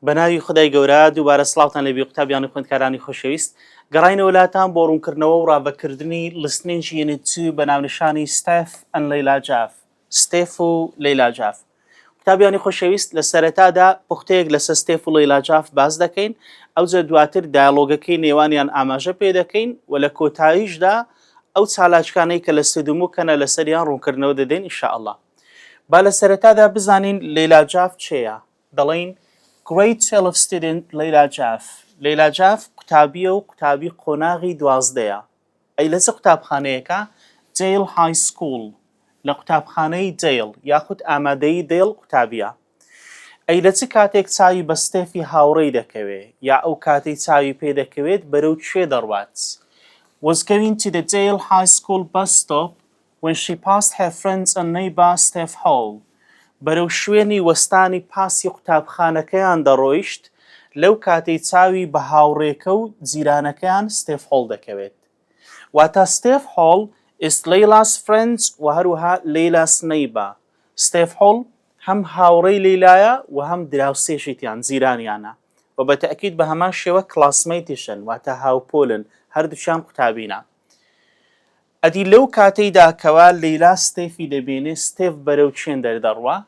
بەناوی خدای گەورە دووبارە سڵاوتان لەبێ قوتابیانی خوێندکارانی خۆشەویست گەڕاینەوە وڵاتان بۆ ڕوونکردنەوە و ڕابەکردنی لیسنینگی یونت 2 بە ناونیشانی ستێڤ ئەن لەیلا جاف ستێڤ و لەیلا جاف قوتابیانی خۆشەویست لە سەرەتادا پوختەیەک لەسەر ستێڤ و لەیلا جاف باس دەکەین ئەوجا دواتر دایالۆگەکەی نێوانیان ئاماژە پێ دەکەین و لە کۆتاییشدا ئەو چالاکیانەی کە لە سێدوموکەنە لەسەریان ڕوونکردنەوە دەدەین ئینشاءالله. با لە سەرەتادا بزانین لەیلا جاف چێیە؟ دەڵێن Grade 12 student Layla Jaff. Layla Jaff قوتابیە و قوتابی قۆناغی 12ەیە. ئەی لە چ قوتابخانەیەکە؟ Dale High School. لە قوتابخانەی Dale یاخود ئامادەیی Dale قوتابیە. ئەی لە چ کاتێک چاوی بە ستێفی هاوڕێی دەکەوێت یا ئەو کاتەی چاوی پێ دەکەوێت بەرەو کوێ دەڕوات. Was going to the Dale High School bus stop when she passed her friends and neighbor ستێڤ Hall. بەرەو شوێنی وەستانی پاسی قوتابخانەکەیان دەڕۆیشت لەو کاتەی چاوی بە هاوڕێکە و جیرانەکەیان ستێڤ هۆڵ دەکەوێت. واتە ستێڤ هۆڵ is Layla's friends و هەروەها Layla's neighbor. ستێڤ هۆڵ هەم هاوڕێی لەیلایە و هەم دراوسێشیتیان جیرانیانە و بە تەئکید بە هەمان شێوە کلاسمەیتیشن واتە هاوپۆلن هەردووشیان قوتابینە. ئەدی لەو کاتەیدا کەوا لەیلا ستێڤی دەبینێ ستێڤ بەرەو چێن دەردەڕوا.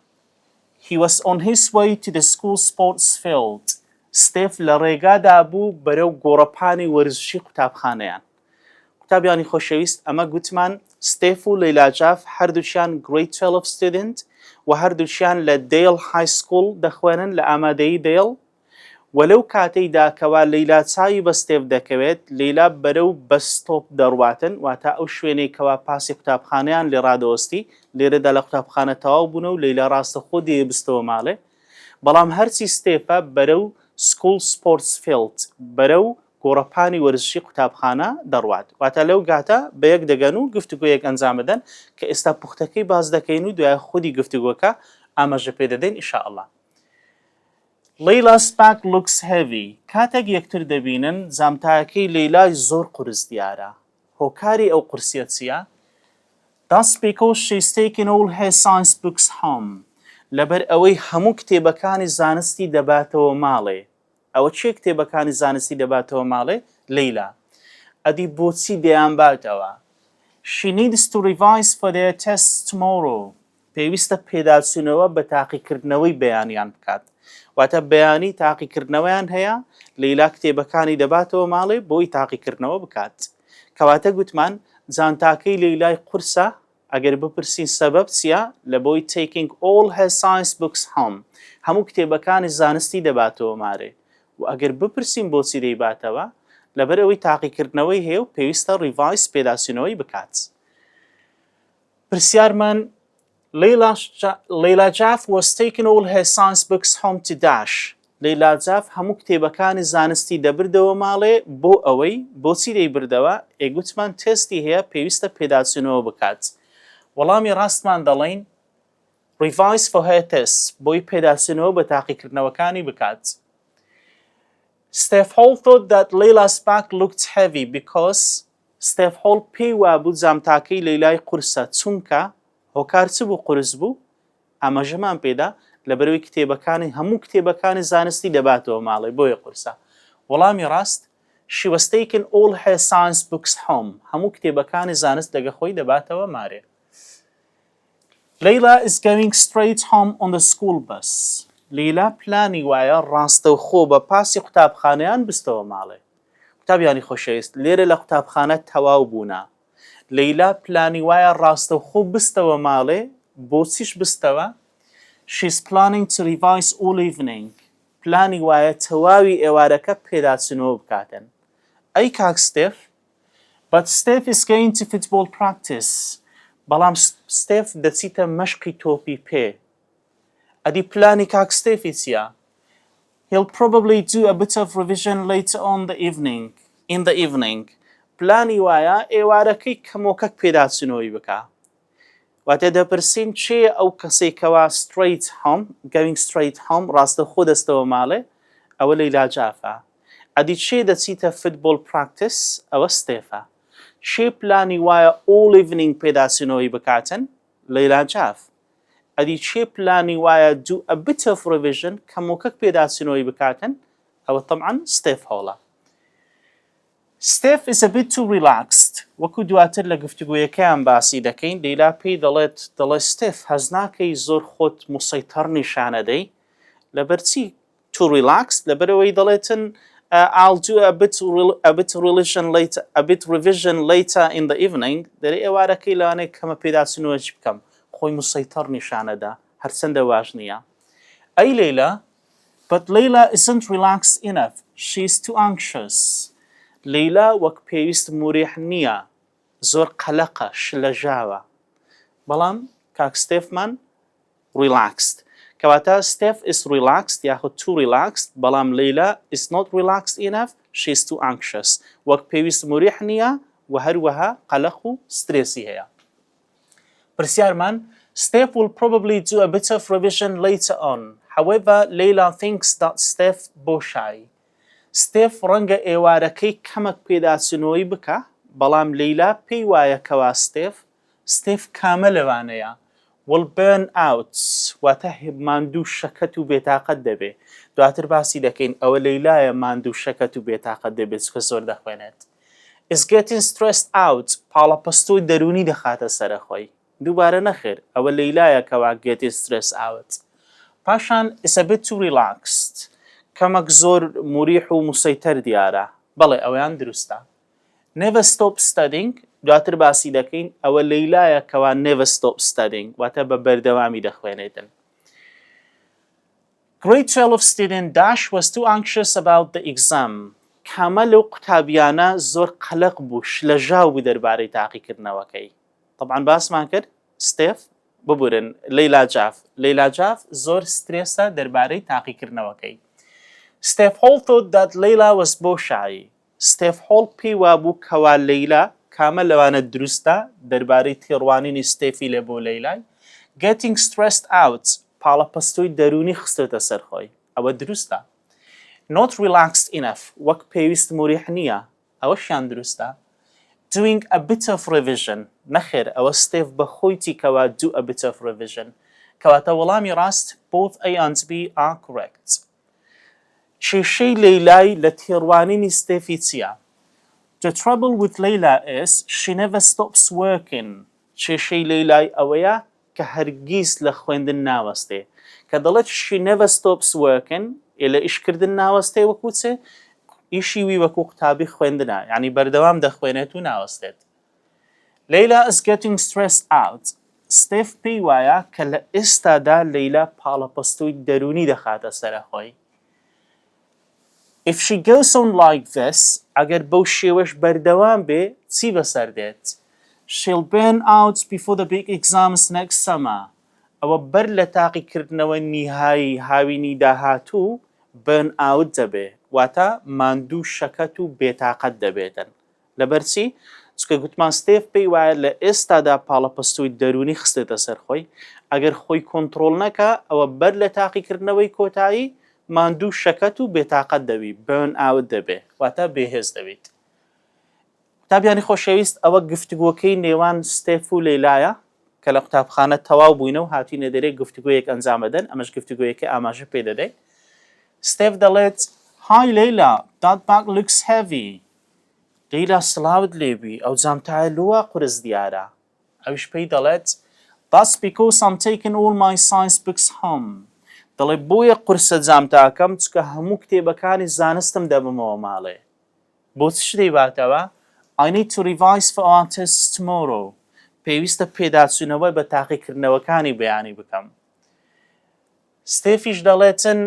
He was on his way to the school sports field. ستێڤ لە ڕێگادا بوو بەرەو گۆڕەپانی وەرزشی قوتابخانەیان. قوتابیانی خۆشەویست ئەمە گوتمان ستێڤ و لەیلا جاف هەردووچیان Grade 12 student و هەردووچیان لە Dale High School دەخوێنن لە ئامادەیی Dale وەلەو کاتەیدا کەوا لەیلا چاوی بە ستێڤ دەکەوێت لەیلا بەرەو بەستۆپ دەڕواتن واتە ئەو شوێنەی کەوا پاسی قوتابخانەیان لێ ڕادەوەستی لێرەدا لە قوتابخانە تەواو بوونە و لەیلا ڕاستەخۆ دێبستەوە ماڵێ بەڵام هەرچی ستێڤە بەرەو سکول سپۆرتس فیلد بەرەو گۆڕەپانی وەرزشی قوتابخانە دەڕوات واتە لەو گاتە بە یەک دەگەن و گفتوگۆیەک ئەنجام بدەن کە ئێستا پوختەکەی باز دەکەین و دوای خودی گفتوگۆکە ئاماژە پێ دەدەین ئینشاءالله. Layla's bag looks heavy. کاتێک یەکتر دەبینن جامتایەکەی لەیلای زۆر قورس دیارە. هۆکاری ئەو قورسیە چییە؟ That's because she's taken all her science books home. لەبەر ئەوەی هەموو کتێبەکانی زانستی دەباتەوە ماڵێ. ئەوە چێ کتێبەکانی زانستی دەباتەوە ماڵێ؟ لەیلا. ئەدی بۆچی دەیانباتەوە؟ She needs to revise for their tests tomorrow. پێویستە پێداچوونەوە بە تاقیکردنەوەی بەیانیان بکات. واتە بەیانی تاقیکردنەوەیان هەیە لەیلا کتێبەکانی دەباتەوە ماڵێ بۆی تاقیکردنەوە بکات. کەواتە گوتمان جانتاکەی لەیلای قورسە ئەگەر بپرسین سەبەب چییە لە بۆی taking all her science books home هەموو کتێبەکانی زانستی دەباتەوە مارێ و ئەگەر بپرسین بۆچی دەیباتەوە لەبەر ئەوەی تاقیکردنەوەی هەیە و پێویستە ریڤایس پێداچوونەوەی بکات. پرسیارمان Layla Jaff was taking all her science books home to dash. Layla Jaff هەموو کتێبەکانی زانستی دەبردەوە ماڵێ بۆ ئەوەی بۆچی دەیبردەوە ئێگوتمان تێستی هەیە پێویستە پێداچوونەوە بکات. وەڵامی ڕاستمان دەڵێن revise for her tests بۆی پێداچوونەوە بە تاقیکردنەوەکانی بکات. ستێڤ هۆڵ thought that Layla's bag looked heavy because ستێڤ هۆڵ پێی وابوو جامتاکەی لەیلای قورسە چونکە هۆکار چ بوو قورس بوو؟ ئاماژەمان پێدا لەبەرەوەی کتێبەکانی هەموو کتێبەکانی زانستی دەباتەوە ماڵێ بۆیە قورسە. وەڵامی ڕاست she was taking all her science books home هەموو کتێبەکانی زانست لەگە خۆی دەباتەوە مارێ. Layla is going straight home on the school bus. لەیلا پلانی وایە ڕاستەوخۆ بە پاسی قوتابخانەیان بستەوە ماڵێ. قوتابیانی خۆشەویست لێرە لە قوتابخانە تەواو بوونا. لەیلا پلانی وایە ڕاستەوخۆ بستەوە ماڵێ بۆچیش بستەوە؟ She's planning to revise all evening. پلانی وایە تەواوی ئێوارەکە پێداچوونەوە بکاتن. ئەی کاک ستێڤ؟ But Steph is going to football practice. بەڵام ستێڤ دەچیتە مەشقی تۆپی پێ. ئەدی پلانی کاک ستێڤی چییە؟ He'll probably do a bit of revision later on in the evening. پلانی وایە ئێوارەکەی کەمۆکەک پێداچوونەوەی بکە. واتە دەپرسین چێ ئەو کەسێکەوە going straight home ڕاستەخۆ دەستەوە ماڵێ ئەوە لەیلا جافە. ئەدی چێ دەچیتە football practice ئەوە ستێڤە. چێ پلانی وایە all evening پێداچوونەوەی بکاتن لەیلا جاف. ئەدی چێ پلانی وایە do a bit of revision کە مۆکەک پێداچینەوەی بکاتن ئەوە طبعا ستێڤ هەوڵە. ستێڤ is a bit too relaxed وەکو دواتر لە گفتوگویەکەیان باسی دەکەین لەیلا پێی دەڵێ ستێڤ هەز ناکەی زۆر خۆت مسەیتەر نیشانەدەی لەبەرچی too relaxed لەبەرەوەی دەڵێتن I'll do a bit revision later in the evening دەرێ ئێوارەکەی لەوانەیە کەمە پێداچینەوەی بکەم خۆی مسەیتەر نیشانەدا هەرچەندە واژ نییە. ئەی لەیلا but Layla isn't relaxed enough she's too anxious لەیلا وەک پێویست موریح نییە زۆر قەلەقە شلەژاوە بەڵام کاک ستێڤمان relaxed کەواتە ستێڤ is relaxed یاخود too relaxed بەڵام لەیلا is not relaxed enough she's too anxious وەک پێویست موریح نییە و هەروەها قەلەق و سترێسی هەیە. پرسیارمان Steph will probably do a bit of revision later on. However, Layla thinks that Steph بۆشایی. ستێڤ ڕەنگە ئێوارەکەی کەمەک پێداچینەوەی بکە بەڵام لەیلا پێی وایە کەوا ستێڤ کامە لەوانەیە will burn out واتە ماندوو شەکەت و بێتاقەت دەبێ. دواتر باسی دەکەین ئەوە لەیلایە ماندوو شەکەت و بێتاقەت دەبێت کە زۆر دەخوێنێت. is getting stressed out پاڵەپەستۆی دەرونی دەخاتە سەرەخۆی. دووبارە نەخێر ئەوە لەیلایە کەوا getting stressed out. پاشان is a bit too relaxed کەمەک زۆر موریح و مسەیتەر دیارە بەڵێ ئەویان دروستە. never stop studying دواتر باسی دەکەین ئەوە لەیلایە کەوا never stop studying واتە بە بەردەوامی دەخوێنێتن. grade 12 student Dash was too anxious about the exam کامە لەو قوتابیانە زۆر قەلەق بوو شلەژاو بوو دەربارەی تاقیکردنەوەکەی. طبعا باسمان کرد ستێڤ ببورن لەیلا جاف زۆر سترێسە دەربارەی تاقیکردنەوەکەی. Steph Hall thought that Layla was بۆشایی. Steph Hall پێی وابوو کەوا لەیلا کامە لەوانە دروستە دەربارەی تێڕوانینی ستێفی لێ بۆ لەیلای. getting stressed out پاڵەپەستۆی دەرونی خستێتە سەرخۆی ئەوە دروستە. not relaxed enough وەک پێویست موریح نییە ئەوەشیان دروستە. doing a bit of revision نەخێر ئەوە ستێڤ بەخۆیتی کەوا do a bit of revision کەواتە وەڵامی ڕاست both A and B are correct. کێشەی لەیلای لە تێڕوانینی ستێفی چییە؟ The trouble with Layla is she never stops working. کێشەی لەیلای ئەوەیە کە هەرگیز لە خوێندن ناوەستێ. کە دەڵێت she never stops working لە ئیشکردن ناوەستێ وەکو چێ ئیشی وی وەکو قوتابی خوێندنە یعنی بەردەوام دەخوێنێت و ناوەستێت. Layla is getting stressed out. ستێڤ پێی وایە کە لە ئێستادا لەیلا پاڵەپەستۆی دەرونی دەخاتە سەرەخۆی. If she goes on like this ئەگەر بەو شێوەش بەردەوام بێ چی بەسەر دێت؟ She'll burn out before the big exams next summer. ئەوە بەر لە تاقیکردنەوە نیهایی هاوینی داهاتوو burn out دەبێ واتە ماندوو شەکەت و بێتاقەت دەبێتن. لەبەرچی؟ چکە گوتمان ستێڤ پێی وایە لە ئێستادا پاڵەپەستۆی دەرونی خستێتە سەرخۆی ئەگەر خۆی کۆنتڕۆڵ نەکا ئەوە بەر لە تاقیکردنەوەی کۆتایی ماندوو شەکەت و بێتاقەت دەبی burn out دەبێ واتە بێهێز دەبیت. قوتابیانی خۆشەویست ئەوە گفتوگۆکەی نێوان ستێڤ و لەیلایە کە لە قوتابخانە تەواو بووینە و هاتوینە دەرێ گفتوگۆیەک ئەنجام بدەن ئەمەش گفتوگۆیەکە ئاماژە پێ دەدەیت. ستێڤ دەڵێت Hi Layla, that bag looks heavy. لەیلا سڵاوت لێبی ئەو جامتایە لۆوە قورس دیارە. ئەویش پێی دەڵێت That's because I'm taking all my science books home. دەڵێ بۆیە قورسە جامتاکەم چکە هەموو کتێبەکانی زانستم دەبمەوە ماڵێ. بۆ چ دەیباتەوە؟ I need to revise for our tests tomorrow. پێویستە پێداچوونەوە بە تاقیکردنەوەکانی بەیانی بکەم. ستێڤیش دەڵێتن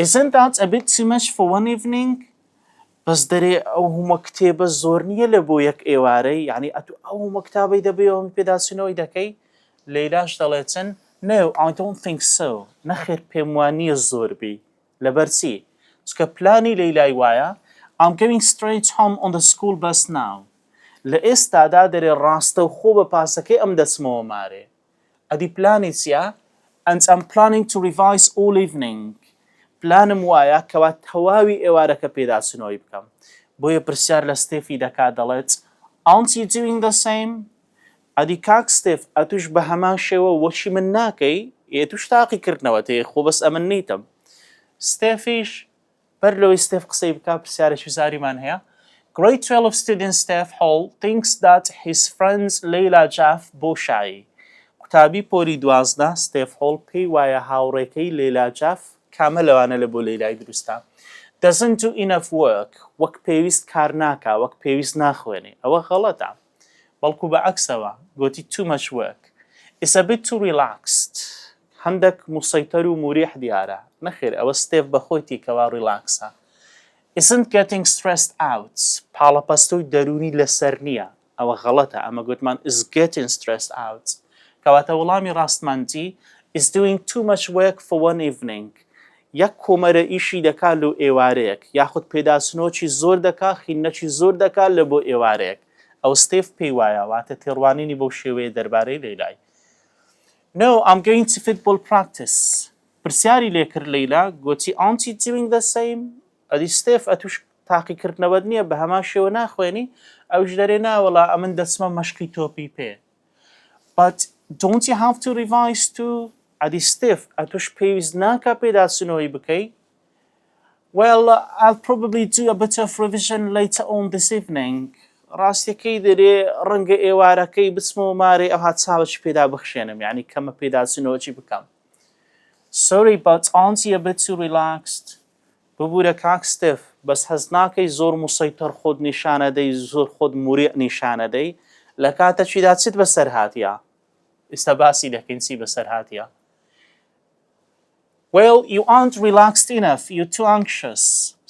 Isn't that a bit too much for one evening? بەس دەرێ ئەو هەموو کتێبە زۆر نییە لە بۆ یەک ئێوارەی یعنی ئەتو ئەو هەموو کتابەی دەبێەوە پێداچوونەوەی دەکەی؟ لەیلاش دەڵێتن No, I don't think so. نەخێر پێم وانییە زۆربی. لەبەرچی؟ چکە پلانی لەیلای وایە I'm going straight home on the school bus now. لە ئێستادا دەرێ ڕاستە و خۆ بە پاسەکەی ئەم دەچمەوە مارێ. ئەدی پلانی چییە؟ And I'm planning to revise all evening. پلانم وایە کەوا تەواوی ئێوارەکە پێداچوونەوەی بکەم. بۆیە پرسیار لە ستێفی دەکات دەڵێت Aren't you doing the same? ئەدی کاک ستێڤ ئەتوش بە هەمان شێوە وەچی من ناکەی ئێتوش تاقیکردنەوە تێ خۆ بەس ئەمن نیتم. ستێڤیش بەر لەوەی ستێڤ قسەی بکا پرسیارێکی زاریمان هەیە. Grade 12 student Steph Hall thinks that his friends Layla Jaff بۆ شایی. قوتابی پۆلی 12 ستێڤ هۆڵ پێی وایە هاوڕێکەی لەیلا جاف کامە لەوانە لە بۆ لەیلای دروستە doesn't do enough work وەک پێویست کار ناکا وەک پێویست ناخوێنێ ئەوە غەڵەتە بەڵکو بە عەکسەوە گوتی too much work is a bit too relaxed هەندێک موسەیتەر و موریح دیارە نەخێر ئەوە ستێڤ بەخۆیتی کەوا ریلاکسە isn't getting stressed out پاڵەپەستۆی دەرونی لەسەر نییە ئەوە غەڵەتە ئەمە گوتمان is getting stressed out کەواتە وەڵامی ڕاستماندی is doing too much work for one evening یەک کۆمەرە ئیشی دەکا لە ئێوارەیەک یاخود پێداچنەوەکی زۆر دەکا خینەکی زۆر دەکا لە بۆ ئێوارەیەک ئەو ستێڤ پێی وایە واتە تێڕوانینی بەو شێوەیە دەربارەی لەیلای No, I'm going to football practice پرسیاری لێکرد لەیلا گوتی aren't you doing the same ئەدی ستێڤ ئەتوش تاقیکردنەوەت نییە بە هەمان شێوە ناخوێنی ئەوش دەرێ ناوەڵا ئەمن دەچمە مەشقی تۆپی پێ But don't you have to revise too? ئەدی ستێڤ ئەتوش پێویست ناکە پێداچنەوەی بکەی Well, I'll probably do a bit of revision later on this evening. ڕاستیەکەی دەرێ ڕەنگە ئێوارەکەی بچمەوە مارێ ئەوها چاوەکی پێدا بخشێنم یعنی کەمە پێداچنەوەکی بکەم Sorry, but aren't you a bit too relaxed? ببوورە کاک ستێڤ بەس هەز ناکەی زۆر موسەیتەر خۆت نیشانەدەی زۆر خۆت موریع نیشانەدەی لە کاتەچیدا چیت بەسەر هاتیە ئێستا باسی دەکەین چی بەسەر هاتیە Well, you aren't relaxed enough. You're too anxious.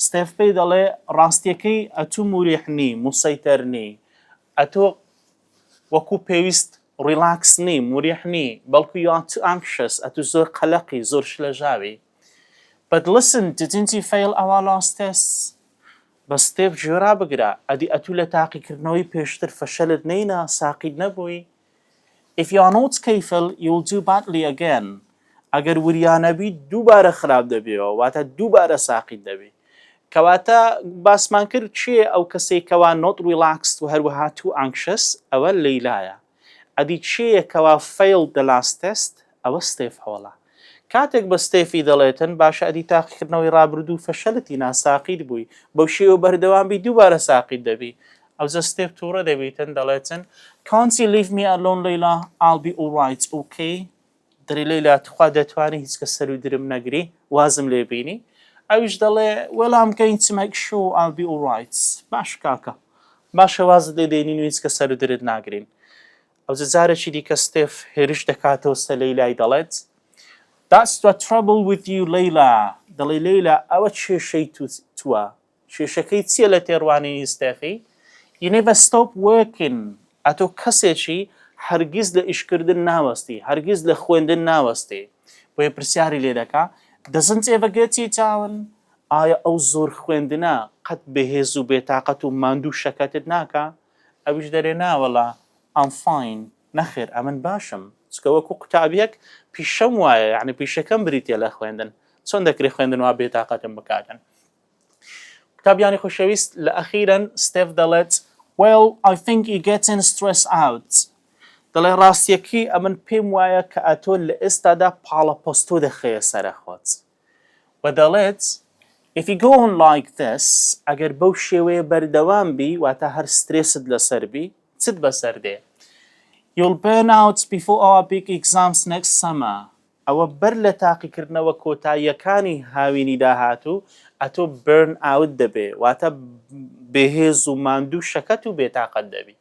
ستێڤ پێی دەڵێ ڕاستیەکەی ئەتوو موریح نی موسەیتەر نی ئەتۆ وەکو پێویست ریلاکس نی موریح نی بەڵکو you are too anxious ئەتوو زۆر قەلەقی زۆر شلەژاوی But listen, didn't you fail our last test? بە ستێڤ گوێرا بگرە ئەدی ئەتوو لە تاقیکردنەوەی پێشتر فەشەلت نەینا ساقید نەبووی If you are not careful, you'll do badly again. ئەگەر وریانەبی دووبارە خراپ دەبێەوە واتە دووبارە ساقید دەبێ کەواتە باسمان کرد چیە ئەو کەسێکەوە not relaxed و هەروەها too anxious ئەوە لەیلایە ئەدی چیە کەوا fail the last test ئەوە ستێڤ هۆڵە کاتێک بە ستێفی دەڵێتن باشە ئەدی تاقیکردنەوەی ڕابردوو فەشەلتی ناساقید بووی بەو شێوە بەردەوامبی دووبارە ساقید دەبی ئەوجە ستێڤ تووڕە دەبیتن دەڵێتن Can't you leave me alone Layla? I'll be alright, okay? دەری لەیلا تخوا دەتوانی هیچ کە سەر و درم نەگری وازم لێ بینی ئەویش دەڵێ Well, I'm going to make sure I'll be alright باش کاکە باشە وازت لێ دێنین و هیچ کە سەر و درت ناگرین ئەوجە جارێکی دیکە ستێڤ هێرش دەکاتەوە سەر لەیلای دەڵێت That's the trouble with you Layla دەڵێ لەیلا ئەوە کێشەی تووە کێشەکەی چییە لە تێڕوانینی ستێفی You never stop working ئەتۆ کەسێکی هەرگیز لە ئیشکردن ناوەستی هەرگیز لە خوێندن ناوەستی بۆیە پرسیاری لێ دەکا Doesn't ever get you down ئایا ئەو زۆر خوێندنە قەت بەهێز و بێتاقەت و ماندوو شەکەتت ناکا ئەویش دەرێ ناوەڵا I'm fine نەخێر ئەمن باشم چکە وەکو قوتابیەک پیشەم وایە یعنی پیشەکەم بریتە لە خوێندن چۆن دەکرێت خوێندن وا بێتاقەتم بکاتن قوتابیانی خۆشەویست لە ئەخیرەن ستێڤ دەڵێت Well, I think you're getting stressed out دەڵێ ڕاستیەکی ئەمن پێم وایە کە ئەتۆ لە ئێستادا پاڵەپۆستۆ دەخەیە سەرەخۆت و دەڵێت If you go on like this ئەگەر بەو شێوەیە بەردەوام بی واتە هەر سترێست لەسەر بی چت بەسەر دێ You'll burn out before our big exams next summer ئەوە بەر لە تاقیکردنەوە کۆتاییەکانی هاوینی داهاتوو ئەتۆ burn out دەبێ واتە بەهێز و ماندوو شەکەت و بێتاقەت دەبی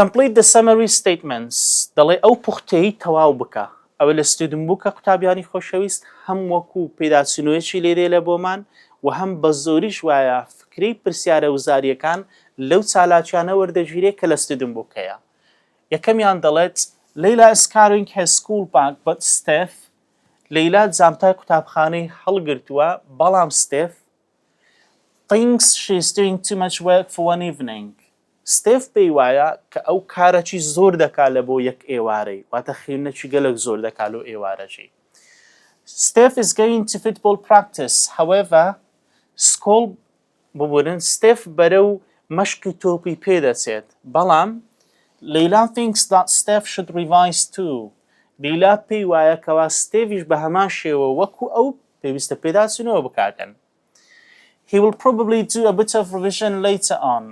Complete the summary statements دەڵێ ئەو پوختەیی تەواو بکە ئەوە لە ستودنت بووکە قوتابیانی خۆشەویست هەم وەکو پێداچنوویەکی لێدێ لە بۆمان و هەم بە زۆریش وایە فکری پرسیارە وزاریەکان لەو چالاکیانە وەردەگیرێ کە لە ستودنت بووکەیە یەکەمیان دەڵێت Layla is carrying her school bag but Steph لەیلا جامتای قوتابخانەی هەڵگرتووە بەڵام ستێڤ thinks she's doing too much work for one evening ستێڤ پێی وایە کە ئەو کارەکی زۆر دەکا لە بۆ یەک ئێوارەی واتە خێنەکی گەلک زۆر دەکا لەو ئێوارەژی Steph is going to football practice however school ببورن ستێڤ بەرەو مەشقی تۆپی پێدەچێت بەڵام Layla thinks that Steph should revise too. Layla پێی وایە کەوا ستێڤیش بە هەمان شێوە وەکو ئەو پێویستە پێداچوونەوە بکاتن. He will probably do a bit of revision later on.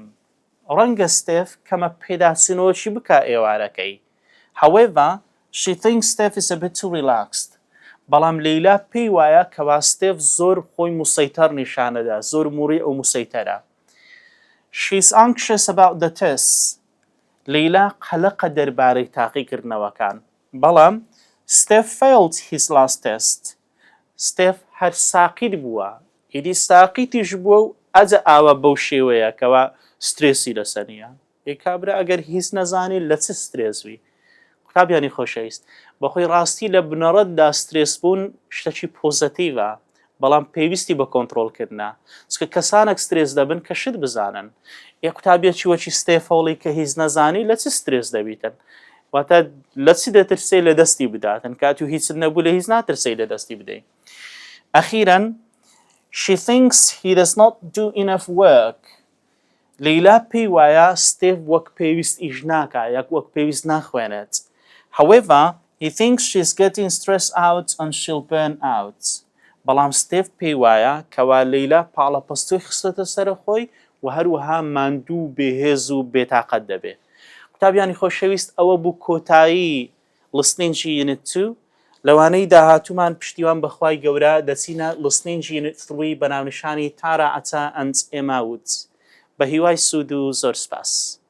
ڕەنگە ستێڤ کەمە پێداچوونەوەشی بکا ئێوارەکەی. However, she thinks Steph is a bit too relaxed. بەڵام لەیلا پێی وایە کەوا ستێڤ زۆر خۆی موسەیتەر نیشانەدا، زۆر موڕی ئەو موسەیتەرە. She's anxious about the tests. لەیلا قەلەقە دەربارەی تاقیکردنەوەکان. بەڵام Steph failed his last test. ستێڤ هەر ساقیت بووە. ئیدی ساقیتیش بووە و ئەجە ئاوە بەو شێوەیە کەوا سترێسی لەسەر نییە. کابرا ئەگەر هیچ نەزانی لە چ سترێسوی. قوتابیانی خۆشەویست بەخۆی ڕاستی لە بنەڕەتدا سترێس بوون شتێکی پۆزەتیڤە بەڵام پێویستی بە کۆنتڕۆڵکردنا چکە کەسانێک سترێس دەبن کە شت بزانن قوتابیەکی وەکی ستێفەڵی کە هیچ نەزانی لە چ سترێس دەبیتن واتە لە چی دەترسی لە دەستی بداتن کات و هیچ نەبوو لە هیچ ناترسی لە دەستی بدەین. ئەخیرەن she thinks he does not do enough work. لەیلا پێی وایە ستێڤ وەک پێویست ئیش ناکا یەک وەک پێویست ناخوێنێت. However, he thinks she's getting stressed out and she'll burn out. بەڵام ستێڤ پێی وایە کەوا لەیلا پاڵەپەستوی خستەتە سەرە خۆی و هەروەها ماندوو بێهێز و بێتاقەت دەبێت. قوتابیانی خۆشەویست ئەوە بوو کۆتایی لیسنینگی یونت 2 لەوانەی داهاتوومان پشتیوان بەخوای گەورە دەچینە لیسنینگی یونت 3 بە ناونیشانی تارە ئەتا ئەند ئێما وودز. بە هیوای سوود و زۆر سپاس.